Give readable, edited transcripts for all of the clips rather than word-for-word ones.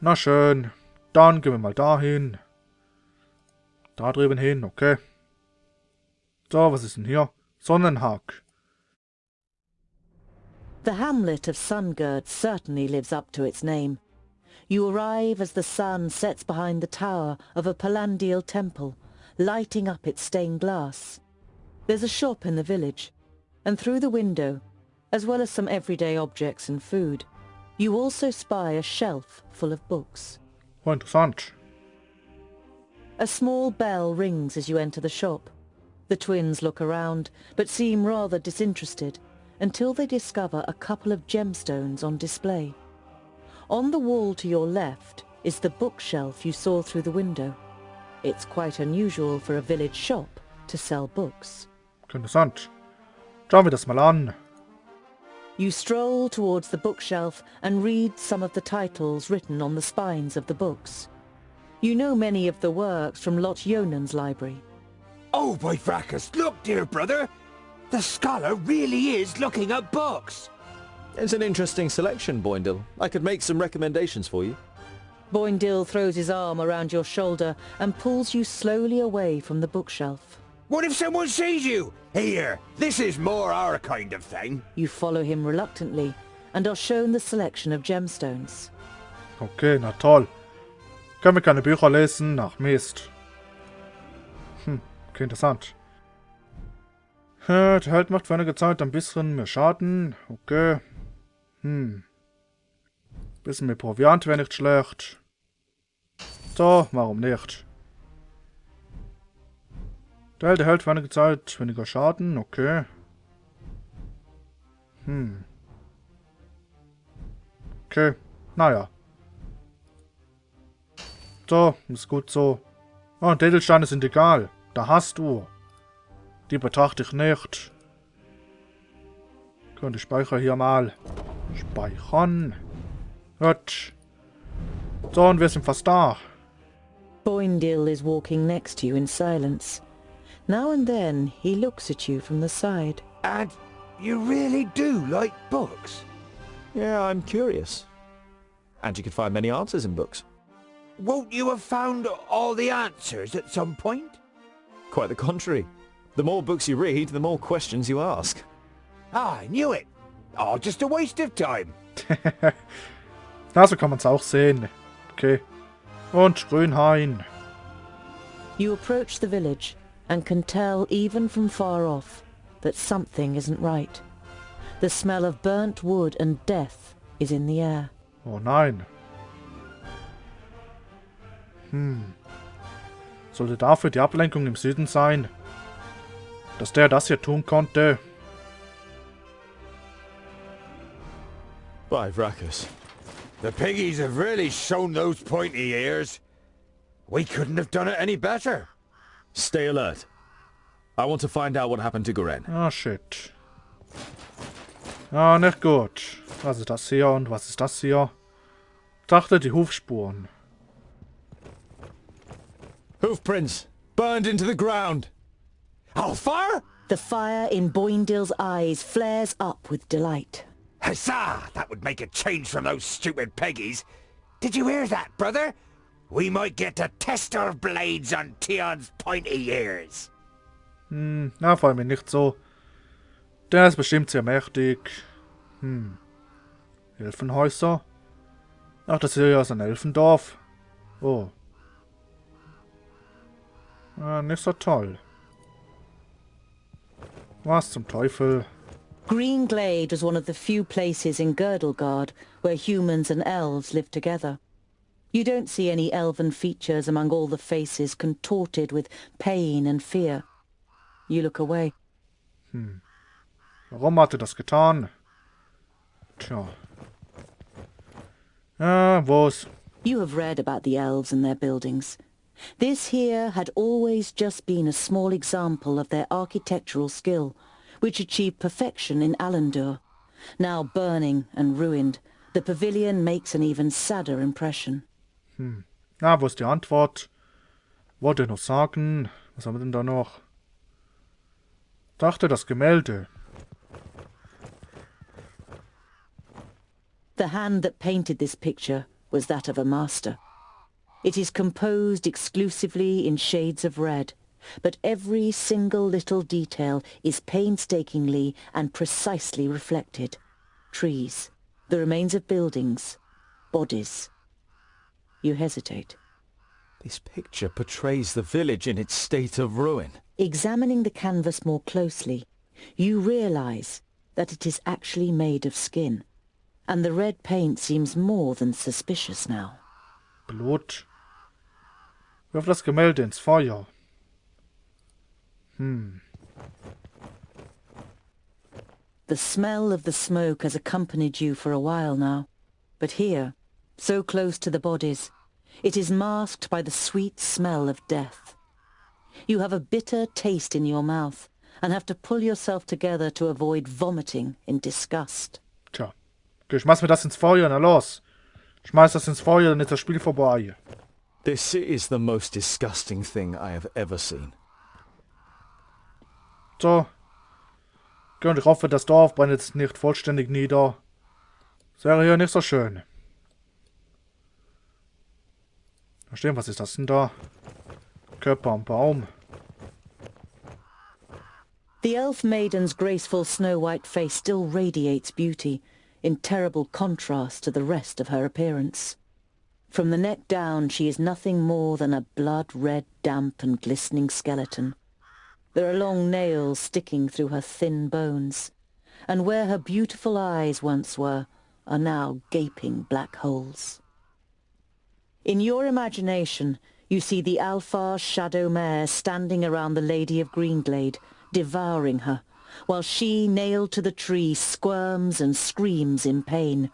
Na schön. Dann gehen wir mal dahin. Da drüben hin, okay. So, was ist denn hier? Sonnenhack. The hamlet of Sungird certainly lives up to its name. You arrive as the sun sets behind the tower of a Palandial temple, lighting up its stained glass. There's a shop in the village, and through the window, as well as some everyday objects and food, you also spy a shelf full of books. Oh, interessant. A small bell rings as you enter the shop. The twins look around, but seem rather disinterested, until they discover a couple of gemstones on display. On the wall to your left is the bookshelf you saw through the window. It's quite unusual for a village shop to sell books. Interessant. Schauen wir das mal an. You stroll towards the bookshelf and read some of the titles written on the spines of the books. You know many of the works from Lot-Ionan's library. Oh, by fracas, look, dear brother! The scholar really is looking at books! It's an interesting selection, Boindil. I could make some recommendations for you. Boindil throws his arm around your shoulder and pulls you slowly away from the bookshelf. What if someone sees you? Here, this is more our kind of thing. You follow him reluctantly and are shown the selection of gemstones. Okay, na toll. Können wir keine Bücher lesen? Ach Mist. Okay, interessant. Der Held macht für einige Zeit ein bisschen mehr Schaden. Okay. Bisschen mehr Proviant wäre nicht schlecht. So, warum nicht? Der Held erhält für einige Zeit weniger Schaden. Okay. Okay, naja. So, ist gut so. Oh, und Edelsteine sind egal. Da hast du. Die betrachte ich nicht. Okay, ich speichere hier mal. Speichern. Gut. So, und wir sind fast da. Boindil is walking next to you in silence. Now and then he looks at you from the side. And you really do like books? Yeah, I'm curious. And you can find many answers in books. Won't you have found all the answers at some point? Quite the contrary. The more books you read, the more questions you ask. Ah, I knew it. Oh, just a waste of time. Na, so kann man es auch sehen. Okay. Und Grünhain. You approach the village and can tell even from far off that something isn't right. The smell of burnt wood and death is in the air. Oh nein. Sollte dafür die Ablenkung im Süden sein? Dass der das hier tun konnte? By Vracus. The piggies have really shown those pointy ears. We couldn't have done it any better. Stay alert. I want to find out what happened to Goren. Ah, shit. Ah, nicht gut. Was ist das hier und was ist das hier? Dachte die Hufspuren. Hoofprints! Burned into the ground! Alfar? The fire in Boindil's eyes flares up with delight. Huzzah! That would make a change from those stupid piggies. Did you hear that, brother? We might get to test our blades on Tion's pointy ears. Na, vor allem nicht so. Der ist bestimmt sehr mächtig. Elfenhäuser? Ach, das ist ja so ein Elfendorf. Oh. Nicht so toll. Was zum Teufel? Green Glade was one of the few places in Girdlegard where humans and elves live together. You don't see any elven features among all the faces contorted with pain and fear. You look away. Warum hat er das getan? Tja. Wo's? You have read about the elves and their buildings. This here had always just been a small example of their architectural skill, which achieved perfection in Alandur. Now burning and ruined, the pavilion makes an even sadder impression. Na, wo ist die Antwort? Wollte noch sagen. Was haben wir denn da noch? Dachte das Gemälde. The hand that painted this picture was that of a master. It is composed exclusively in shades of red, but every single little detail is painstakingly and precisely reflected. Trees, the remains of buildings, bodies. You hesitate. This picture portrays the village in its state of ruin. Examining the canvas more closely, you realize that it is actually made of skin, and the red paint seems more than suspicious now. Blut. Wirf das Gemälde ins Feuer. The smell of the smoke has accompanied you for a while now, but here, so close to the bodies, it is masked by the sweet smell of death. You have a bitter taste in your mouth and have to pull yourself together to avoid vomiting in disgust. Tja. Okay, schmeiß mir das ins Feuer, na los. Schmeiß das ins Feuer, dann ist das Spiel vorbei. This is the most disgusting thing I have ever seen. So. Okay, und ich hoffe, das Dorf brennt jetzt nicht vollständig nieder. Das wäre hier nicht so schön. Verstehen, was ist das denn da? Körper am Baum. The elf maiden's graceful snow-white face still radiates beauty, in terrible contrast to the rest of her appearance. From the neck down, she is nothing more than a blood-red, damp and glistening skeleton. There are long nails sticking through her thin bones, and where her beautiful eyes once were, are now gaping black holes. In your imagination, you see the Alfar's shadow mare standing around the Lady of Greenglade, devouring her, while she, nailed to the tree, squirms and screams in pain.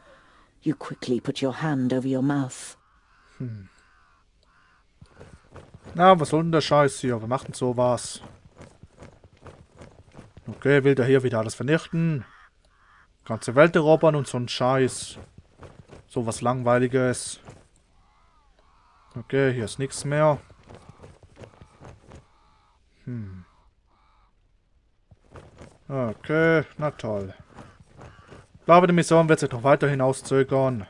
You quickly put your hand over your mouth. Na, was soll denn der Scheiß hier? Wir machen sowas. Okay, will der hier wieder alles vernichten? Ganze Welt erobern und so ein Scheiß. So was Langweiliges. Okay, hier ist nichts mehr. Okay, na toll. Ich glaube, die Mission wird sich noch weiter hinauszögern.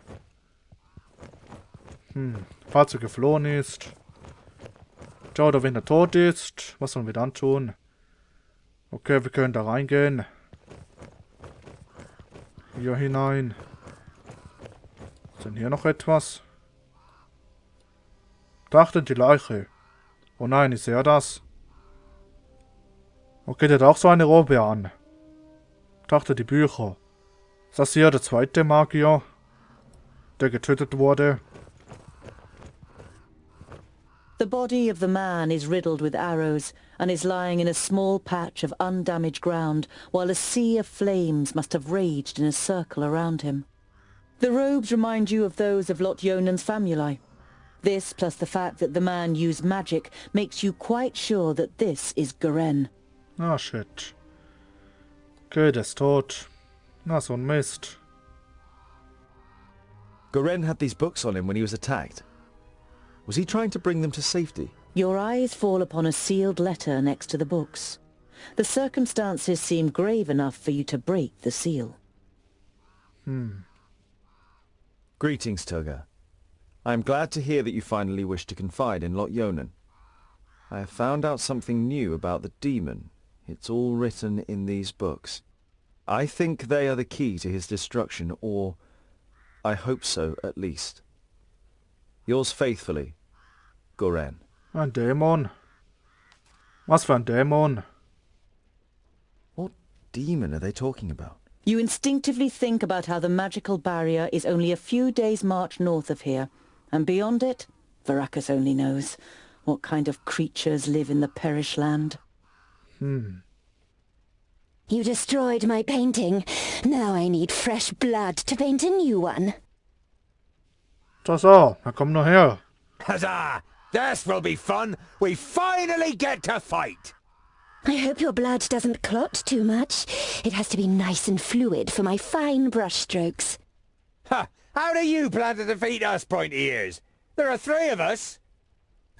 Falls er geflohen ist. Tja, oder wenn er tot ist. Was sollen wir dann tun? Okay, wir können da reingehen. Hier hinein. Ist denn hier noch etwas? Trachtet die Leiche. Oh nein, ich sehe das. Okay, der hat auch so eine Robe an. Trachtet die Bücher. Ist das hier der zweite Magier, der getötet wurde? The body of the man is riddled with arrows and is lying in a small patch of undamaged ground, while a sea of flames must have raged in a circle around him. The robes remind you of those of Lot-Ionan's famuli. This, plus the fact that the man used magic, makes you quite sure that this is Garen. Ah, shit. Okay, der ist tot. Na, so ein Mist. Garen had these books on him when he was attacked. Was he trying to bring them to safety? Your eyes fall upon a sealed letter next to the books. The circumstances seem grave enough for you to break the seal. Greetings, Turga. I am glad to hear that you finally wish to confide in Lot-Ionan. I have found out something new about the demon. It's all written in these books. I think they are the key to his destruction, or I hope so at least. Yours faithfully, Garen. Ein Dämon. Was für ein Dämon? What demon are they talking about? You instinctively think about how the magical barrier is only a few days' march north of here, and beyond it, Varakas only knows what kind of creatures live in the Perish Land. You destroyed my painting. Now I need fresh blood to paint a new one. So, na komm nur her. Huzzah! This will be fun! We finally get to fight! I hope your blood doesn't clot too much. It has to be nice and fluid for my fine brushstrokes. Ha! How do you plan to defeat us, pointy ears? There are 3 of us!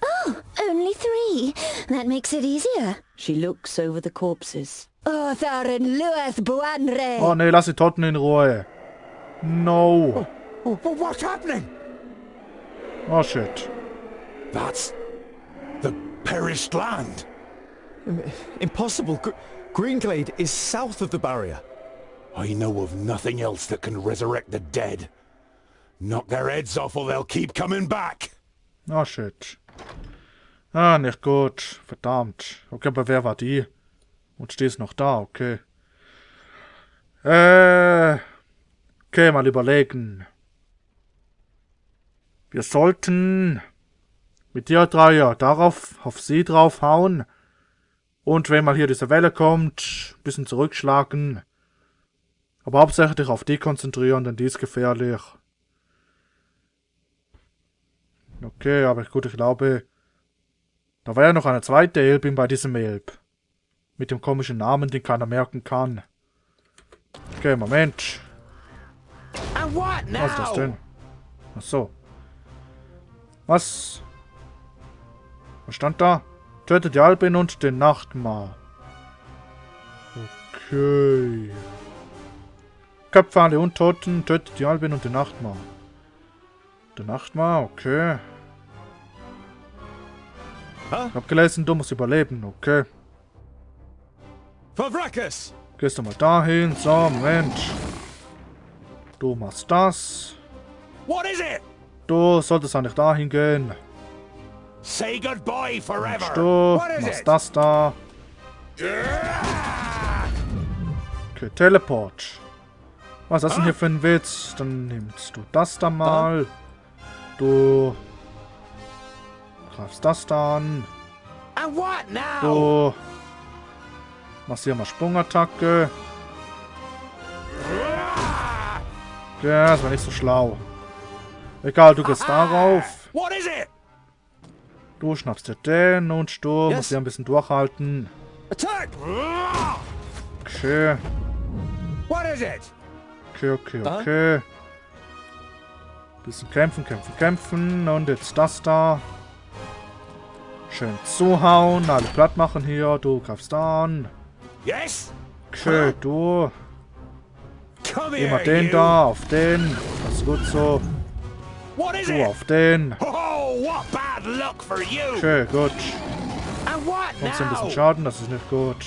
Oh, only 3. That makes it easier. She looks over the corpses. Oh, Tharin Lueth Buanre! Oh nee, lass die Toten in Ruhe. No. What's happening? Oh shit. That's the perished land. Impossible. Greenglade is south of the barrier. I know of nothing else that can resurrect the dead. Knock their heads off or they'll keep coming back. Oh shit. Ah, nicht gut. Verdammt. Okay, aber wer war die? Und stehst noch da, okay. Okay, mal überlegen. Wir sollten mit dir Dreier darauf, auf sie draufhauen. Und wenn mal hier diese Welle kommt, ein bisschen zurückschlagen. Aber hauptsächlich auf die konzentrieren, denn die ist gefährlich. Okay, aber gut, ich glaube, da war ja noch eine zweite Elbin bei diesem Elb. Mit dem komischen Namen, den keiner merken kann. Okay, Moment. Was ist das denn? Ach so. Was? Was stand da? Tötet die Albin und den Nachtmahr. Okay. Köpfe alle Untoten, tötet die Albin und den Nachtmahr. Der Nachtmahr, okay. Ich hab gelesen, du musst überleben, okay. Verwrackes! Gehst du mal dahin, so, Moment. Du machst das. What is it? Du solltest eigentlich dahin gehen. Say goodbye forever. Du What is machst it? das da. Okay, Teleport. Was ist das denn hier für ein Witz? Dann nimmst du das da mal. Du greifst das da an. And what now? Du machst hier mal Sprungattacke. Ja, das war nicht so schlau. Egal, du gehst darauf. What is it? Du schnappst dir den und du musst hier ein bisschen durchhalten. Attack! Okay, What is it? okay. Bisschen kämpfen, kämpfen, kämpfen. Und jetzt das da. Schön zuhauen, alle platt machen hier. Du greifst an. Yes? Okay, du. Come Immer here, den you. da, auf den. Das ist gut so. What is Du it? auf den. Oh, what bad luck for you! Okay, gut. And what Kommst ein bisschen now? Schaden, das ist nicht gut.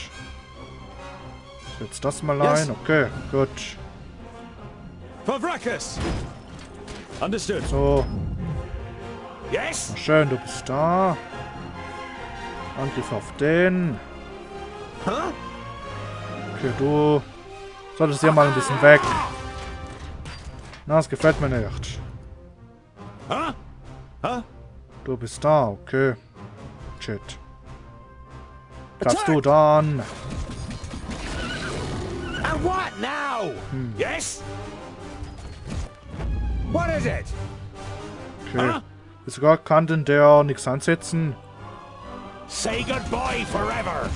Setz das mal Yes. ein. Okay, gut. Verwrackes! Understood. So, Yes? schön, du bist da. Angriff auf den. Huh? Okay, du solltest hier mal ein bisschen weg. Na, das gefällt mir nicht. Huh? Huh? Du bist da, okay. Shit. Greifst du dann? And what now? Yes? What is it? Okay. Ist sogar Kanten, der nichts ansetzen. Say goodbye forever.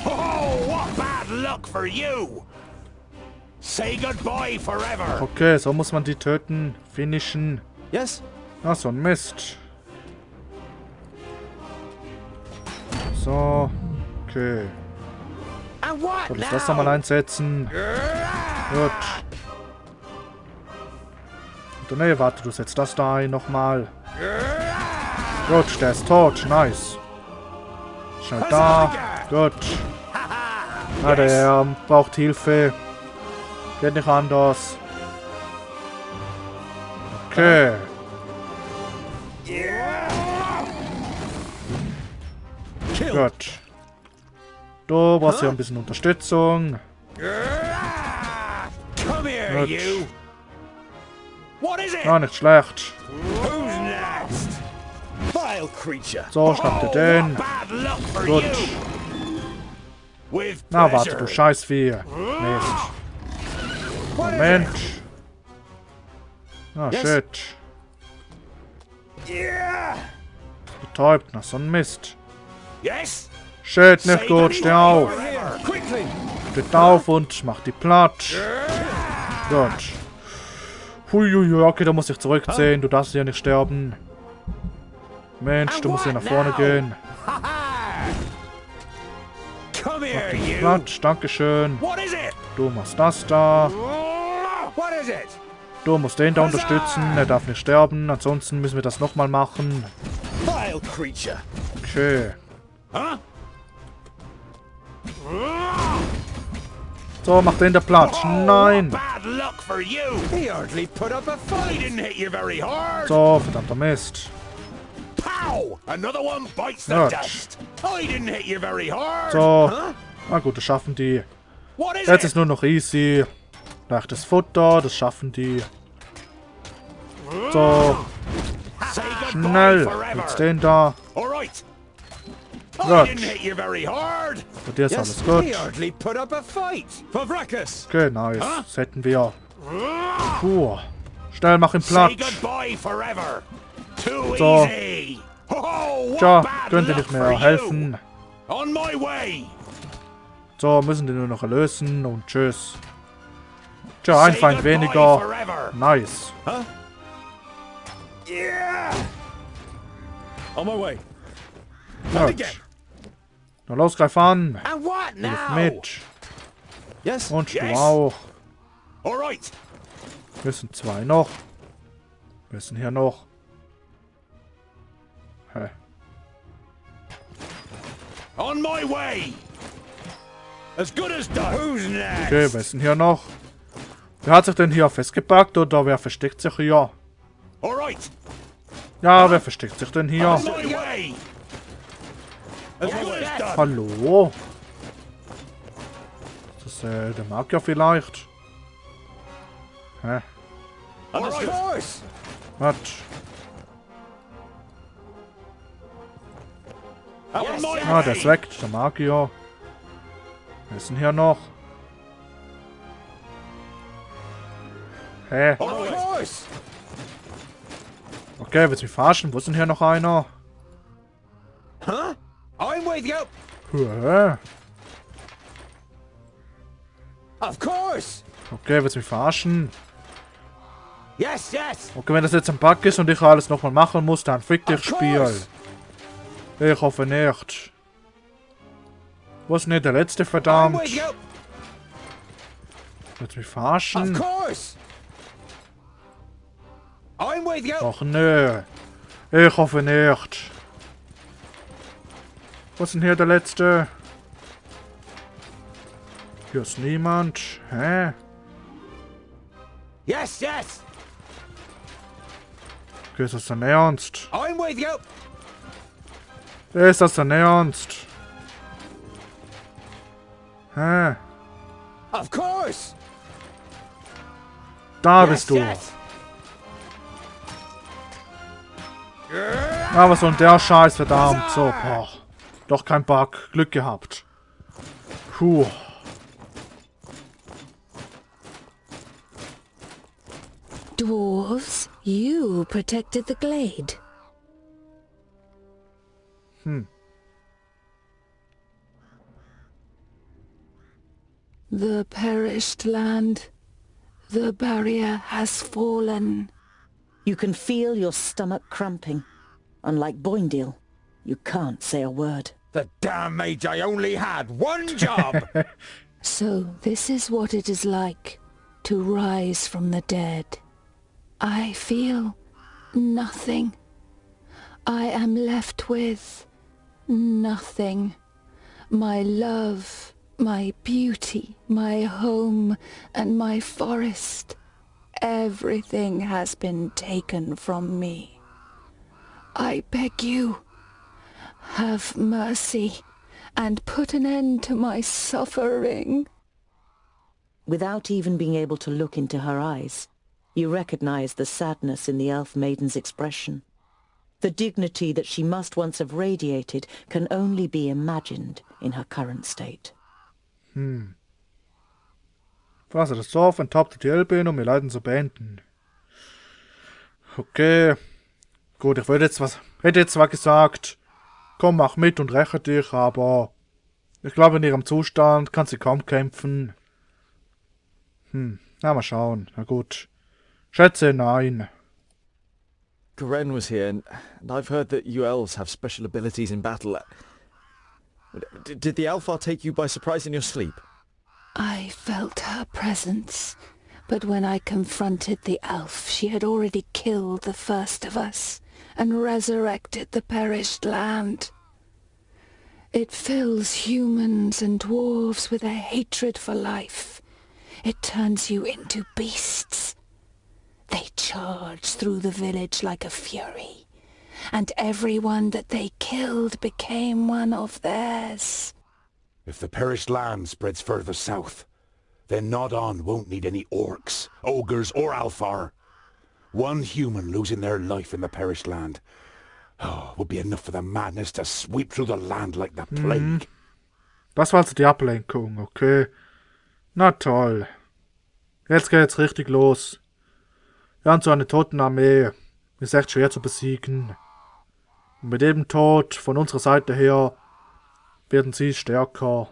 Oh, what bad luck for you! Say goodbye forever. Okay, so muss man die töten. Finishen. Yes? Na, so ein Mist. So. Okay. And what Soll ich now? das nochmal einsetzen? Gut. Und, nee, warte, du setzt das da ein nochmal. Gut, der ist tot. Nice. Schnell da. Gut. Na, der braucht Hilfe. Geht nicht anders. Okay. Gut. Du brauchst hier ein bisschen Unterstützung. Come here, Gut. you. What is it? Ja, nicht schlecht. Who's next? Vile creature! So, schnapp dir den. Bad luck for Gut. you. With Na, warte, pleasure. du Scheißvieh. Mist. What is Moment. it? Ah, Yes. shit. Yeah. Betäubt, na, so ein Mist. Yes? Shit, nicht gut, steh auf. Forever. Quickly! Steht auf und mach die platt. Gut. Huiuiui, okay, da muss ich zurückziehen. Du darfst hier nicht sterben. Mensch, du musst hier nach vorne gehen. Come here, you. Platt, dankeschön. What is it? Du machst das da. What is it? Du musst den da unterstützen, er darf nicht sterben, ansonsten müssen wir das nochmal machen. Vile creature. Okay. So, mach den der Platsch. Nein! Bad luck for you. He hardly put up a fight. He didn't hit you very hard. So, verdammter Mist. Pow! Another one bites the Gut. dust. I didn't hit you very hard. So. Huh? Na gut, das schaffen die. What is Jetzt it? ist nur noch easy. Leichtes Futter, das schaffen die. So, Say goodbye schnell. forever. Jetzt den da. All right. Gut. I didn't hit you very hard. Bei dir ist alles gut. He hardly put up a fight. Vavrakas. Okay, nice. Das hätten wir. Puh. Schnell, mach ihn Say platt. goodbye forever. Too So. easy. Oh, Tja, what bad könnt ihr luck nicht mehr for helfen. you. On my way. So, müssen die nur noch erlösen und tschüss. Tja, Say ein Feind goodbye weniger. forever. Nice. Yeah. On my way. Gut. Na los, greif an. And what Hilf now? mit. Yes. Und du Yes. auch. All right. Müssen zwei noch. Müssen hier noch. Hä? On my way. As good as done. Who's next? Okay, wer ist denn hier noch? Wer hat sich denn hier festgepackt oder wer versteckt sich hier? All right. Ja, wer versteckt sich denn hier? On my way. As good as done. Hallo? Ist das der Magier vielleicht? Hä? Of course. Was? On my Ah, der way. ist weg, der Magier. Wer ist denn hier noch? Hä? Of course. Okay, willst du mich verarschen? Wo ist denn hier noch einer? Huh? I'm with you. Hä? Of course. Okay, willst du mich verarschen? Yes, yes. Okay, wenn das jetzt ein Bug ist und ich alles nochmal machen muss, dann fick dich, Of Spiel. course. Ich hoffe nicht. Wo ist denn der letzte, I'm verdammt? with you. Willst du mich Of verarschen? course. I'm with you. Ach nö. Ich hoffe nicht. Wo ist denn hier der letzte? Hier ist niemand. Hä? Yes, yes. Okay, ist das dein Ernst? I'm with you. Ist das dein Ernst? Hä? Of course. Da Yes, bist du. yes. Ah, was soll denn der Scheiß, verdammt. So, boah. Doch kein Bug. Glück gehabt. Puh. Dwarves, you protected the glade. The perished land. The barrier has fallen. You can feel your stomach cramping. Unlike Boindale, you can't say a word. The damn mage, I only had one job. So this is what it is like to rise from the dead. I feel nothing. I am left with nothing. My love, my beauty, my home, and my forest. Everything has been taken from me. I beg you, have mercy and put an end to my suffering. Without even being able to look into her eyes, you recognize the sadness in the elf maiden's expression. The dignity that she must once have radiated can only be imagined in her current state. Verlasse das Dorf, enthaupte die Elbe, um ihr Leiden zu beenden. Okay. Gut, ich hätte jetzt zwar gesagt, komm, mach mit und räche dich, aber ich glaube, in ihrem Zustand kann sie kaum kämpfen. Na, mal schauen. Na gut. Schätze, nein. Garen was here, and I've heard that you elves have special abilities in battle. Did the Alfar take you by surprise in your sleep? I felt her presence But when I confronted the elf, she had already killed the first of us and resurrected the perished land. It fills humans and dwarves with a hatred for life. It turns you into beasts. They charged through the village like a fury, and everyone that they killed became one of theirs. If the perished land spreads further south, then Nod-on won't need any orcs, ogres, or Alfar. One human losing their life in the perished land would be enough for the madness to sweep through the land like the plague. Das war also die Ablenkung, okay. Na toll. Jetzt geht's richtig los. Wir haben so eine Toten-Armee. Ist echt schwer zu besiegen. Und mit jedem Tod von unserer Seite her werden sie stärker.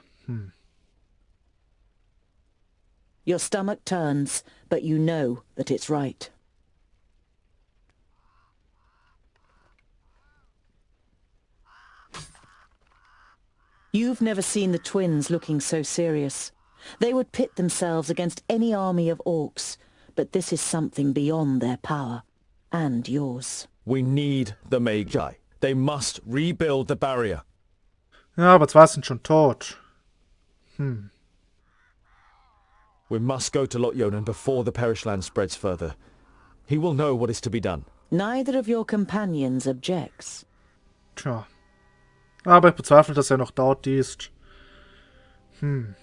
Your stomach turns, but you know that it's right. You've never seen the twins looking so serious. They would pit themselves against any army of orcs, but this is something beyond their power, and yours. We need the Magi. They must rebuild the barrier. Ja, aber zwei sind schon tot. We must go to Lot-Ionan before the perished land spreads further. He will know what is to be done. Neither of your companions objects. Tja. Aber ich bezweifle, dass er noch dort ist. I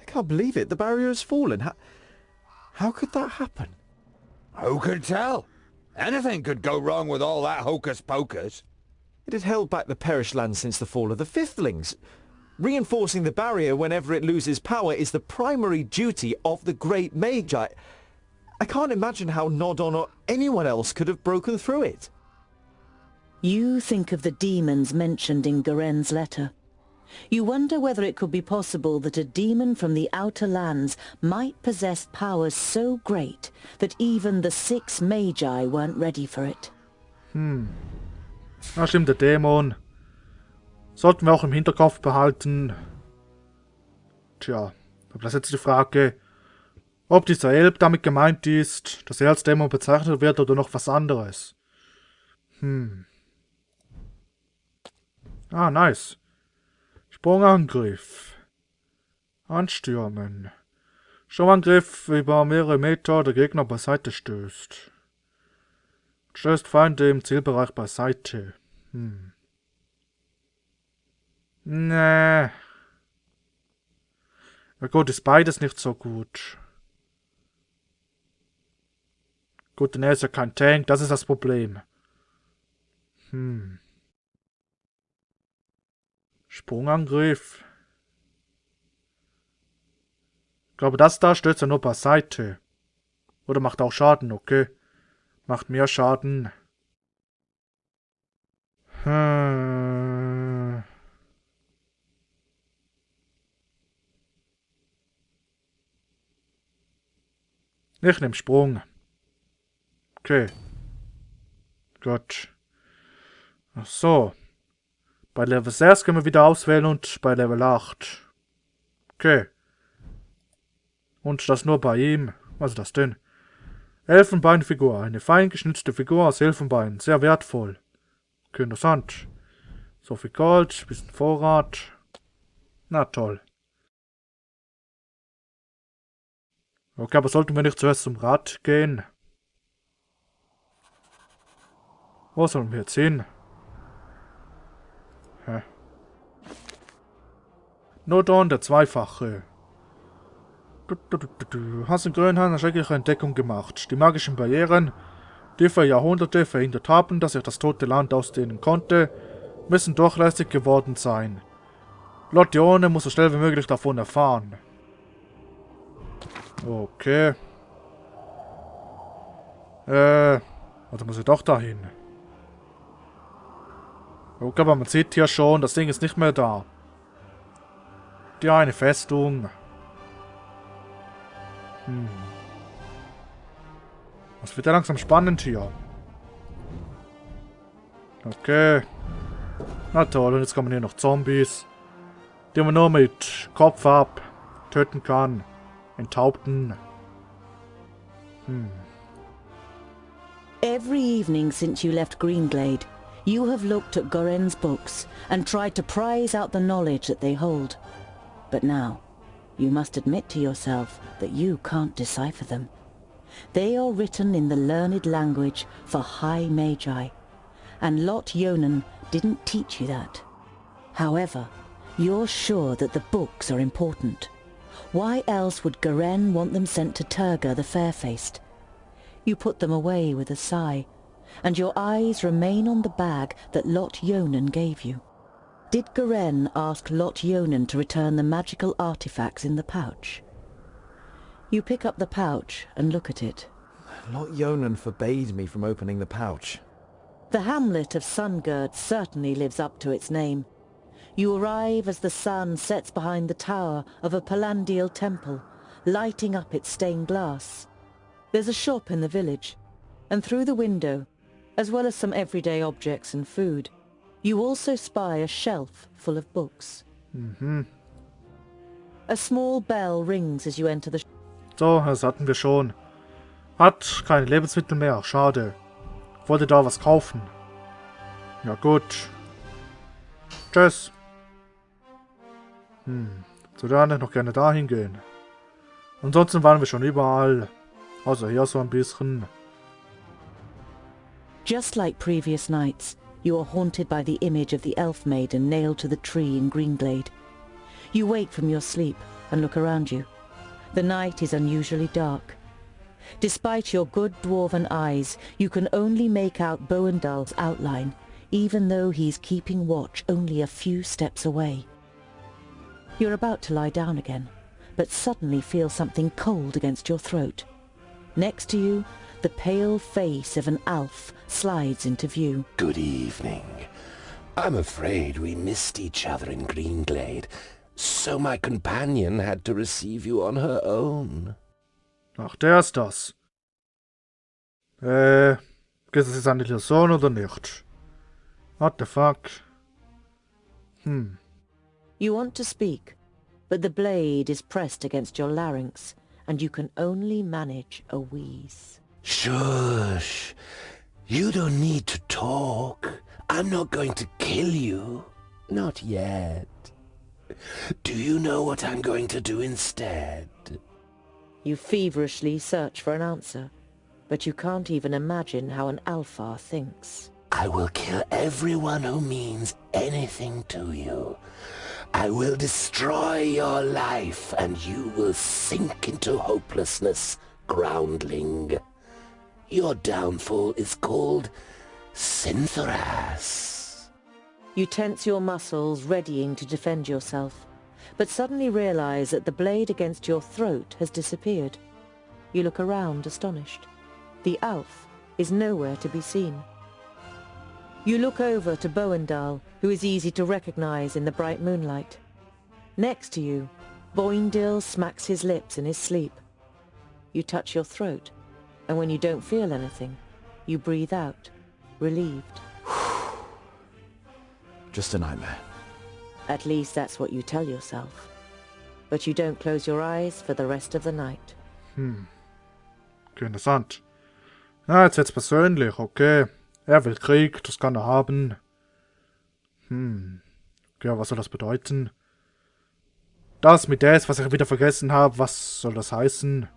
can't believe it. The barrier has fallen. How could that happen? Who can tell? Anything could go wrong with all that hocus-pocus. It had held back the perished land since the fall of the Fifthlings. Reinforcing the barrier whenever it loses power is the primary duty of the great Magi. I can't imagine how Nod-on or anyone else could have broken through it. You think of the demons mentioned in Garen's letter. You wonder whether it could be possible that a demon from the outer lands might possess powers so great that even the 6 Magi weren't ready for it. Ja, stimmt, der Dämon. Sollten wir auch im Hinterkopf behalten. Tja, aber das ist jetzt die Frage, ob dieser Elb damit gemeint ist, dass er als Dämon bezeichnet wird oder noch was anderes. Ah, nice. Sprungangriff. Anstürmen. Sturmangriff über mehrere Meter der Gegner beiseite stößt. Stößt Feinde im Zielbereich beiseite. Nee. Ja gut, ist beides nicht so gut. Gut, denn er ist ja kein Tank, das ist das Problem. Sprungangriff. Ich glaube, das da stößt er nur beiseite. Oder macht auch Schaden, okay. Macht mehr Schaden. Ich nehme Sprung. Okay. Gut. Ach so. Bei Level 6 können wir wieder auswählen und bei Level 8. Okay. Und das nur bei ihm. Was ist das denn? Elfenbeinfigur. Eine fein geschnitzte Figur aus Elfenbein. Sehr wertvoll. Okay, interessant. So viel Gold, bisschen Vorrat. Na toll. Okay, aber sollten wir nicht zuerst zum Rad gehen? Wo sollen wir jetzt hin? Hä? Nod-on, der Zweifache. Du hast in Grünhain eine schreckliche Entdeckung gemacht. Die magischen Barrieren, die für Jahrhunderte verhindert haben, dass sich das Tote Land ausdehnen konnte, müssen durchlässig geworden sein. Lot-Ionan muss so schnell wie möglich davon erfahren. Okay. Also muss ich doch dahin. Okay, aber man sieht hier schon, das Ding ist nicht mehr da. Die eine Festung. Das wird ja langsam spannend hier. Okay. Na toll, und jetzt kommen hier noch Zombies, die man nur mit Kopf ab töten kann. enthaupten. Every evening since you left Greenglade, you have looked at Goren's books and tried to prize out the knowledge that they hold. But now, you must admit to yourself that you can't decipher them. They are written in the learned language for high magi, and Lot-Ionan didn't teach you that. However, you're sure that the books are important. Why else would Goren want them sent to Turga the Fair-Faced? You put them away with a sigh, and your eyes remain on the bag that Lot-Ionan gave you. Did Goren ask Lot-Ionan to return the magical artifacts in the pouch? You pick up the pouch and look at it. Lot-Ionan forbade me from opening the pouch. The hamlet of Sungird certainly lives up to its name. You arrive as the sun sets behind the tower of a Palandial temple, lighting up its stained glass. There's a shop in the village, and through the window, as well as some everyday objects and food, you also spy a shelf full of books. A small bell rings as you enter the So, das hatten wir schon. Hat keine Lebensmittel mehr. Schade. Wollte da was kaufen. Ja gut. Tschüss. So dann noch gerne dahin gehen. Ansonsten waren wir schon überall. Außer hier so ein bisschen. Just like previous nights, you are haunted by the image of the elf maiden nailed to the tree in Greenglade. You wake from your sleep and look around you. The night is unusually dark. Despite your good dwarven eyes, you can only make out Boendal's outline, even though he's keeping watch only a few steps away. You're about to lie down again, but suddenly feel something cold against your throat. Next to you, the pale face of an elf slides into view. Good evening. I'm afraid we missed each other in Greenglade, so my companion had to receive you on her own. Ach, der ist das. Ist das jetzt eine Illusion oder nicht? What the fuck? You want to speak, but the blade is pressed against your larynx, and you can only manage a wheeze. Shush. You don't need to talk. I'm not going to kill you. Not yet. Do you know what I'm going to do instead? You feverishly search for an answer, but you can't even imagine how an Alfar thinks. I will kill everyone who means anything to you. I will destroy your life, and you will sink into hopelessness, groundling. Your downfall is called Synthoras. You tense your muscles, readying to defend yourself, but suddenly realize that the blade against your throat has disappeared. You look around, astonished. The elf is nowhere to be seen. You look over to Boendal, who is easy to recognize in the bright moonlight. Next to you, Boindil smacks his lips in his sleep. You touch your throat, and when you don't feel anything, you breathe out, relieved. Just a nightmare. At least that's what you tell yourself. But you don't close your eyes for the rest of the night. Okay, interessant. Ja, jetzt persönlich, okay. Er will Krieg, das kann er haben. Ja, was soll das bedeuten? Das mit der ist, was ich wieder vergessen habe, was soll das heißen?